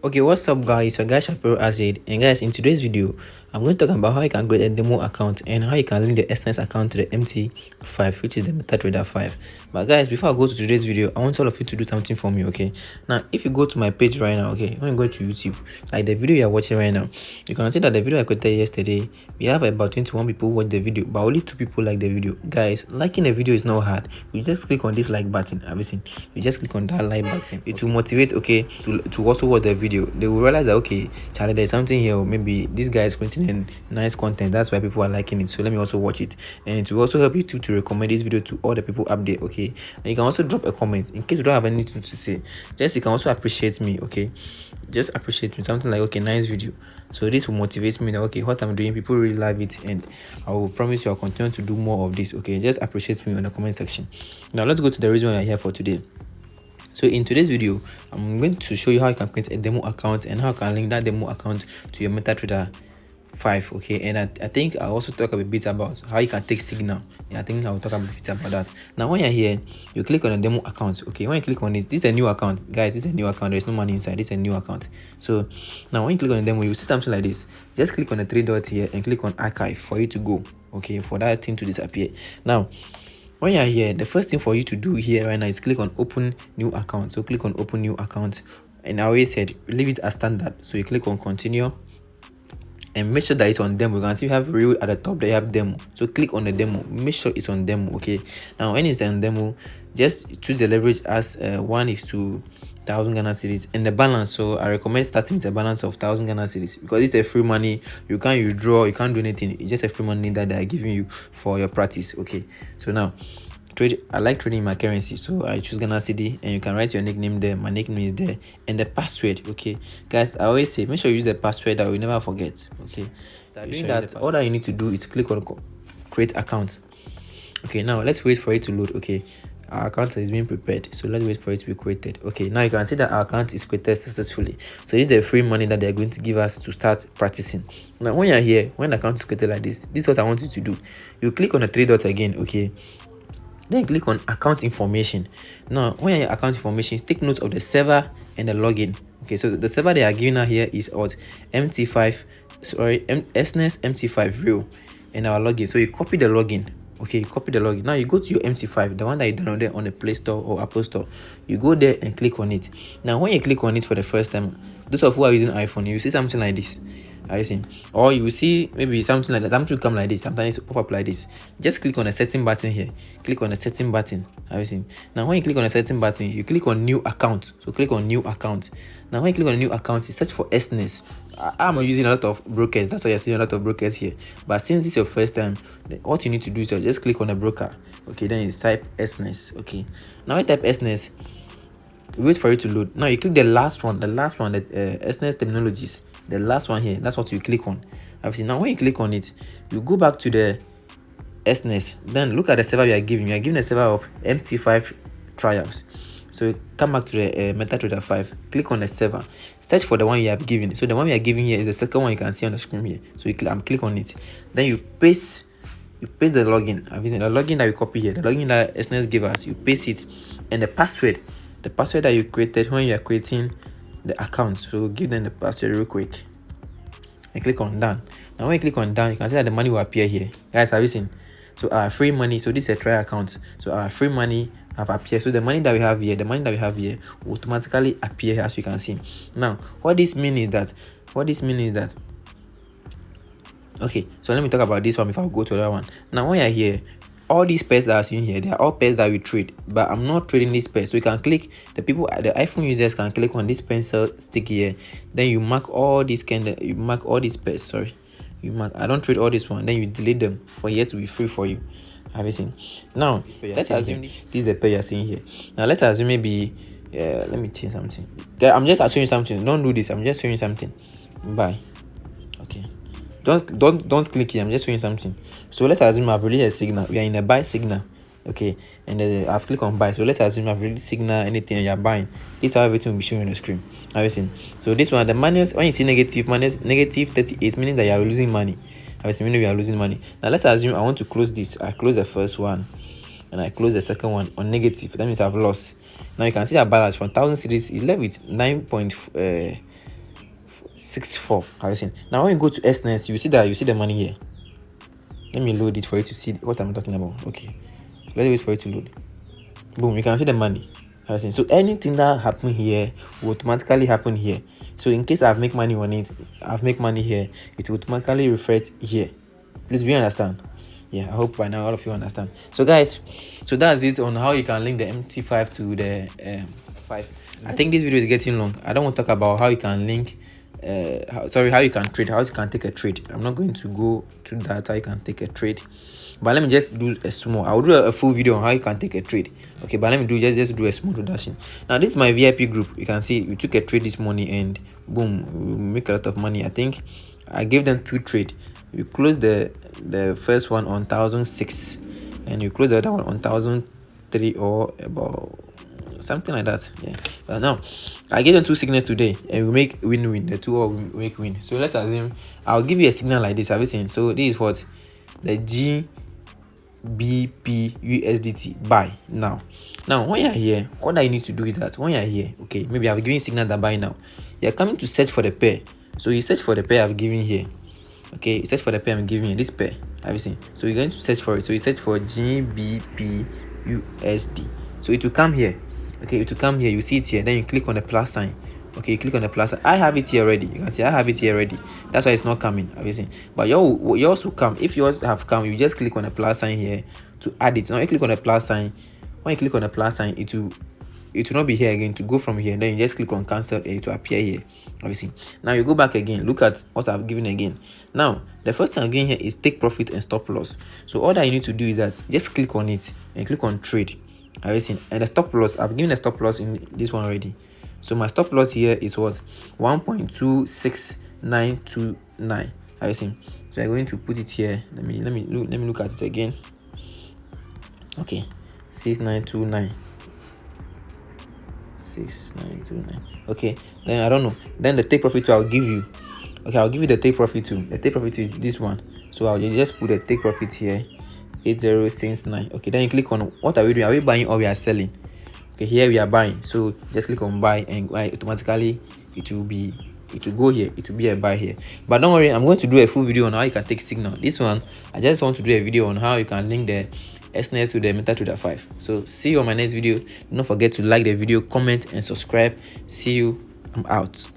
Okay, what's up guys? So guys, Shapiro Azid, and guys, in today's video I'm going to talk about how you can create a demo account and how you can link the Exness account to the MT5, which is the MetaTrader 5. But guys, before I go to today's video, I want all of you to do something for me. Okay, now if you go to my page right now, okay, when you go to YouTube, like the video you're watching right now, you can see that the video I created yesterday, we have about 21 people watch the video, but only 2 people like the video. Guys, liking the video is not hard. You just click on this like button. Everything, you just click on that like button. It will motivate, okay, to also watch the video. They will realize that, okay, Charlie, there's something here, or maybe this guy is creating nice content, that's why people are liking it, so let me also watch it. And it will also help you to recommend this video to all the people up there. Okay, and you can also drop a comment in case you don't have anything to say. Just you can also appreciate me. Okay, just appreciate me, something like, okay, nice video. So this will motivate me that, okay, what I'm doing, people really love it, and I will promise you I'll continue to do more of this. Okay, just appreciate me in the comment section. Now let's go to the reason why you're here for today. So in today's video, I'm going to show you how you can create a demo account and how you can link that demo account to your MetaTrader 5. Okay, and I think I'll also talk a bit about how you can take signal. I think I'll talk a bit about that. Now when you're here, you click on a demo account. Okay, when you click on it, this is a new account, guys. This is a new account. There's no money inside. This is a new account. So now when you click on the demo, you see something like this. Just click on the 3 dots here and click on archive for you to go. Okay, for that thing to disappear. Now when you're here, the first thing for you to do here right now is click on open new account. So click on open new account, and I always said leave it as standard. So you click on continue and make sure that it's on demo. You can see you have real at the top, they have demo, so click on the demo, make sure it's on demo. Okay, now when it's on demo, just choose the leverage as 1:1,000 Ghana cedis and the balance. So I recommend starting with a balance of 1,000 Ghana cedis because it's a free money. You can't withdraw, you can't do anything. It's just a free money that they are giving you for your practice. Okay, so now I like trading my currency, so I choose Ghana cedi, and you can write your nickname there. My nickname is there, and the password. Okay guys, I always say make sure you use the password that we never forget. Okay, doing that, all that you need to do is click on create account. Okay, now let's wait for it to load. Okay, our account is being prepared, so let's wait for it to be created. Okay, now you can see that our account is created successfully. So this is the free money that they're going to give us to start practicing. Now when you're here, when the account is created like this is what I want you to do. You click on the 3 dots again. Okay, then click on account information. Now when you're in account information, take note of the server and the login. Okay, so the server they are giving out here is at MT5, Exness MT5 real, and our login. So you copy the login. Okay, copy the login. Now you go to your MT5, the one that you downloaded on the Play Store or Apple Store. You go there and click on it. Now when you click on it for the first time, those of who are using iPhone, you see something like this. I see, or you will see maybe something like that. Something will come like this, sometimes it pop up like this. Just click on the setting button here. Click on the setting button. I see. Now when you click on the setting button, you click on new account. So click on new account. Now when you click on a new account, you search for Exness. I'm using a lot of brokers, that's why you're seeing a lot of brokers here. But since this is your first time, what you need to do is just click on a broker. Okay, then you type Exness. Okay, now you type Exness, wait for it to load. Now you click the last one, the Exness terminologies, the last one here. That's what you click on. Obviously, now when you click on it, you go back to the Exness. Then look at the server you are giving. You are giving a server of MT5 trials. So come back to the MetaTrader 5. Click on the server. Search for the one you have given. So the one we are giving here is the second one you can see on the screen here. So you click on it. Then you paste the login. The login that you copy here, the login that Exness gave us, you paste it, and the password that you created when you are creating the account. So give them the password real quick and click on done. Now when you click on done, you can see that the money will appear here. Guys, have you seen? So our free money, so this is a trial account, so our free money have appeared. So the money that we have here, will automatically appear, as you can see. Now what this means is that okay, so let me talk about this one before I go to the other one. Now when you're here, all these pairs that are seen here, they are all pairs that we trade, but I'm not trading this pair. So you can click, the iPhone users can click on this pencil stick here, then you mark all these pairs. Sorry, you mark, I don't trade all this one, then you delete them for here to be free for you. Have you seen? Now let's assume this is the pair you're seeing here. Now let's assume maybe let me change something. I'm just assuming something. Don't do this, I'm just showing something. Bye. Okay, don't click here, I'm just showing something. So let's assume I've released a signal. We are in a buy signal. Okay, and I've clicked on buy. So let's assume I've released signal, anything, and you're buying. This is how everything will be shown on the screen. Have you seen? So this one, the minus, when you see negative, minus negative 38, meaning that you are losing money. Have you seen? Meaning we are losing money. Now let's assume I want to close this. I close the first one and I close the second one on negative. That means I've lost. Now you can see our balance from 1,000 cedis is left with 0.64. Have you seen? Now when you go to Exness, you see the money here. Let me load it for you to see what I'm talking about. Okay, let's wait for it to load. Boom, you can see the money. Have you seen? So anything that happen here will automatically happen here. So in case I make money on it, I've make money here, it will automatically reflect here. Please, do you understand? Yeah, I hope by now all of you understand. So guys, so that's it on how you can link the MT5 to the 5. I think this video is getting long. I don't want to talk about how you can link how you can trade, how you can take a trade. I'm not going to go to that, how you can take a trade, but let me just do a small. I'll do a full video on how you can take a trade. Okay, but let me do just do a small introduction. Now this is my VIP group. You can see we took a trade this morning and boom, we make a lot of money. I think I gave them 2 trade. We closed the first one on 1,006 and you close the other one on 1,003 or about something like that. Yeah, but now I give them 2 signals today and we make win-win. The 2 all make win. So let's assume I'll give you a signal like this. Have you seen? So this is what the GBP USDT buy now. When you're here, what I need to do is that when you're here, okay, maybe I've given signal that buy now. You're coming to search for the pair. So you search for the pair I've given here. Okay, you search for the pair I'm giving you, this pair. Have you seen? So you're going to search for it. So you search for GBP USD. So it will come here. Okay, it will come here. You see it here. Then you click on the plus sign. Okay, you click on the plus sign. I have it here already. You can see I have it here already. That's why it's not coming. Have you seen? But yours will come. If yours have come, you just click on the plus sign here to add it. Now you click on the plus sign. When you click on the plus sign, it will not be here again. To go from here, then you just click on cancel and it will appear here. Obviously, now you go back again, look at what I've given again. Now the first thing I'm giving here is take profit and stop loss. So all that you need to do is that just click on it and click on trade. Have you seen? And the stop loss, I've given a stop loss in this one already. So my stop loss here is what 1.26929. Have you seen? So I'm going to put it here. Let me look at it again. Okay, 6929. 6929. Okay, then I don't know. Then the take profit I'll give you. Okay, I'll give you the take profit too. The take profit is this one. So I'll just put the take profit here, 8069. Okay, then you click on what are we doing? Are we buying or we are selling? Okay, here we are buying. So just click on buy and automatically it will go here. It will be a buy here. But don't worry, I'm going to do a full video on how you can take signal. This one, I just want to do a video on how you can link the Exness to the MetaTrader 5. So see you on my next video. Do not forget to like the video, comment and subscribe. See you. I'm out.